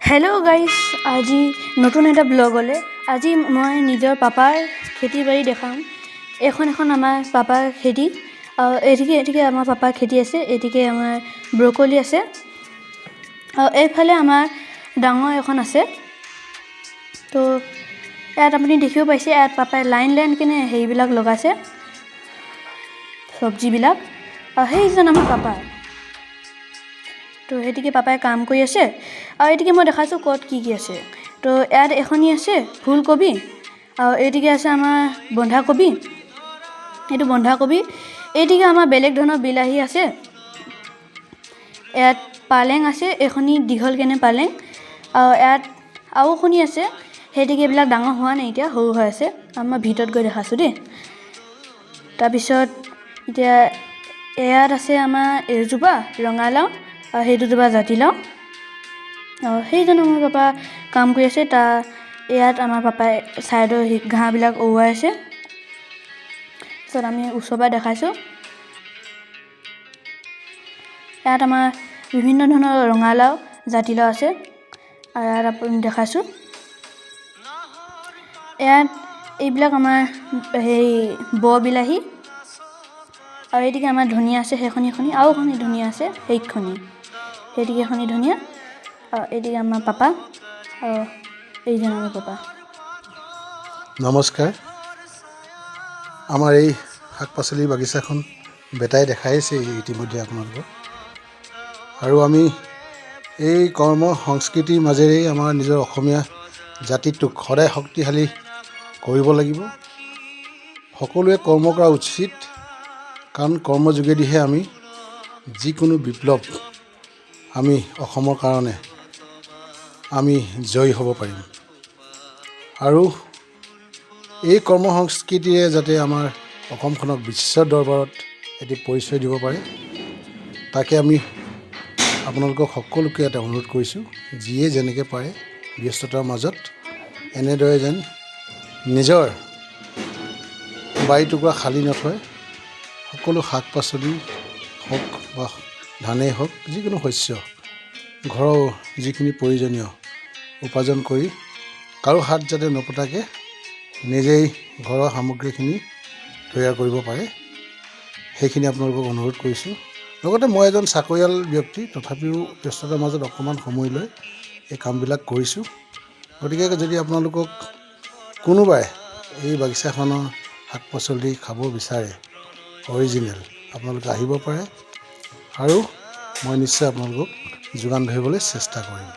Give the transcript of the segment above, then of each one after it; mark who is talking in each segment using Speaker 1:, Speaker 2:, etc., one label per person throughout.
Speaker 1: Hello' guys, আজি নতুন এটা ব্লগলৈ। আজি মই নিজৰ পাপাৰ খেতি বাৰী দেখাম। এখন আমাৰ পাপাৰ খেতি। এদিকে আমাৰ পাপাৰ খেতি আছে, এদিকে আমাৰ ব্ৰকলি আছে। এইফালে আমাৰ ডাঙৰ এখন আছে। তো ইয়াত আপুনি দেখিব পাইছে, ইয়াত পাপাই লাইন কেনে হেৰিবিলাক লগাইছে, চব্জিবিলাক। সেইজন আমাৰ পাপা। তো সেইটিকে পাপাই কাম কৰি আছে। আৰু এটিকে মই দেখাইছোঁ ক'ত কি আছে। তো ইয়াত এখনি আছে ফুলকবি, আৰু এইটিকে আছে আমাৰ বন্ধাকবি। এইটো বন্ধাকবি। এইটিকে আমাৰ বেলেগ ধৰণৰ বিলাহী আছে। ইয়াত পালেং আছে, এখনি দীঘল কেনে পালেং। আৰু ইয়াত আৰু এখনি আছে, সেইটিকে এইবিলাক ডাঙৰ হোৱা নাই, এতিয়া সৰু হৈ আছে। মই ভিতৰত গৈ দেখাইছোঁ দেই। তাৰপিছত এতিয়া ইয়াত আছে আমাৰ এজোপা ৰঙালাও, আৰু সেই দুজোপা জাতিলাও। আৰু সেইজন আমাৰ পাপা কাম কৰি আছে। ইয়াত আমাৰ পাপাই ছাইডৰ ঘাঁহবিলাক উৰুৱাই আছে। তাৰপিছত আমি ওচৰৰ পৰা দেখাইছোঁ। ইয়াত আমাৰ বিভিন্ন ধৰণৰ ৰঙালাও, জাতিলাও আছে। আৰু ইয়াত আপুনি দেখাইছোঁ, ইয়াত এইবিলাক আমাৰ বিলাহী। আৰু এইটিকে আমাৰ ধনিয়া আছে, সেইখনি আৰু এখনি ধনিয়া আছে, সেইটিকে এখনি ধনিয়া। আৰু এইটিকে আমাৰ পাপা, আৰু এইজন আমাৰ পাপা।
Speaker 2: নমস্কাৰ। আমাৰ এই শাক পাচলিৰ বাগিচাখন বেটাই দেখাইছে ইতিমধ্যে আপোনালোকক। আৰু আমি এই কৰ্ম সংস্কৃতিৰ মাজেৰেই আমাৰ নিজৰ অসমীয়া জাতিটোক সদায় শক্তিশালী কৰিব লাগিব। সকলোৱে কৰ্ম কৰা উচিত, কাৰণ কৰ্মৰ যোগেদিহে আমি যিকোনো বিপ্লৱ আমি অসমৰ কাৰণে আমি জয়ী হ'ব পাৰিম। আৰু এই কৰ্ম সংস্কৃতিয়ে যাতে আমাৰ অসমখনক বিশ্ব দৰবাৰত এটি পৰিচয় দিব পাৰে, তাকে আমি আপোনালোকক সকলোকে এটা অনুৰোধ কৰিছোঁ, যিয়ে যেনেকৈ পাৰে ব্যস্ততাৰ মাজত এনেদৰে যেন নিজৰ বাৰী টুকুৰা খালী নথয়, সকলো শাক পাচলি হওক বা ধানেই হওক, যিকোনো শস্য ঘৰৰ যিখিনি প্ৰয়োজনীয় উপাৰ্জন কৰি কাৰো হাত যাতে নপতাকৈ নিজেই ঘৰৰ সামগ্ৰীখিনি তৈয়াৰ কৰিব পাৰে, সেইখিনি আপোনালোকক অনুৰোধ কৰিছোঁ। লগতে মই এজন চাকৰিয়াল ব্যক্তি, তথাপিও ব্যস্ততাৰ মাজত অকণমান সময় লৈ এই কামবিলাক কৰিছোঁ। গতিকে যদি আপোনালোকক কোনোবাই এই বাগিচাখনৰ শাক পাচলি খাব বিচাৰে অৰিজিনেল, আপোনালোকে আহিব পাৰে, আৰু মই নিশ্চয় আপোনালোকক যোগান ধৰিবলৈ চেষ্টা কৰিম।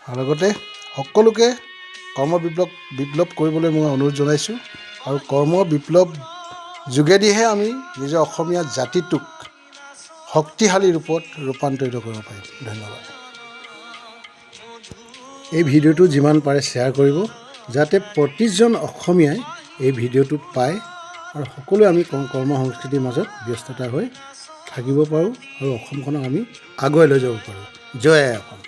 Speaker 2: আৰু লগতে সকলোকে কৰ্ম বিপ্লৱ কৰিবলৈ মই অনুৰোধ জনাইছোঁ। আৰু কৰ্ম বিপ্লৱ যোগেদিহে আমি নিজৰ অসমীয়া জাতিটোক শক্তিশালী ৰূপত ৰূপান্তৰিত কৰিব পাৰিম। ধন্যবাদ। এই ভিডিঅ'টো যিমান পাৰে শ্বেয়াৰ কৰিব, যাতে প্ৰতিজন অসমীয়াই এই ভিডিঅ'টো পায়, আৰু সকলোৱে আমি কৰ্ম সংস্কৃতিৰ মাজত ব্যস্ততা হৈ থাকিব পাৰোঁ, আৰু অসমখনক আমি আগুৱাই লৈ যাব পাৰোঁ। জয় আই অসম।